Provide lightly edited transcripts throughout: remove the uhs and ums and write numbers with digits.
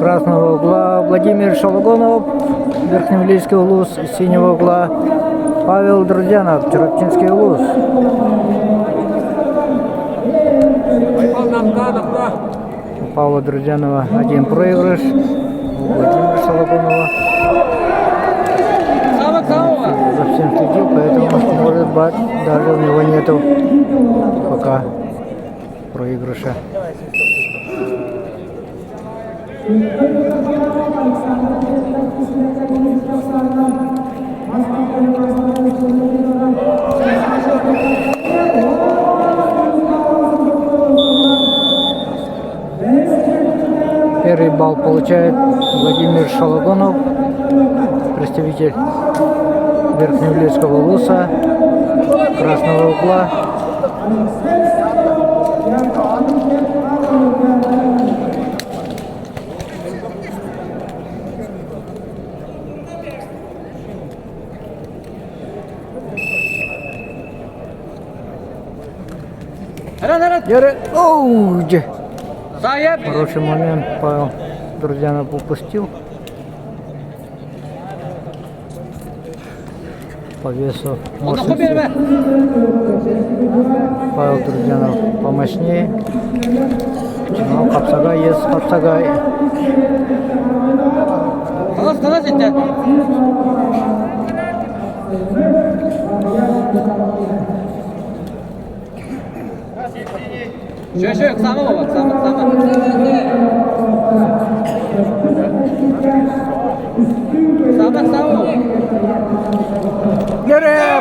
красного угла Владимир Шалогонов, Верхнеуглийский улус, с синего угла Павел Друзянов, Чарапчинский улус. У Павла Друзянова один проигрыш, у Владимира Шалогонова. За всем следил, поэтому может быть даже у него нету пока проигрыша. Первый балл получает Владимир Шалогонов, представитель Верхнеуглийского улуса, красного угла. Хороший момент Павел Друзянов упустил. По весу мощности Павел Друзянов помощнее. Но Капсагай есть Капсагай. Şöyle yok sama bak sama. Sama.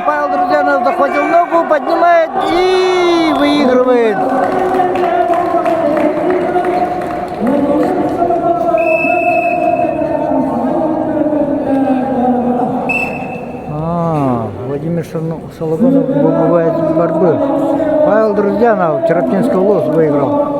Павел Друзянов захватил ногу, поднимает и выигрывает. Владимир Шалогонов бывает борьбы. Павел Друзянов, Чарапчинский улус, выиграл.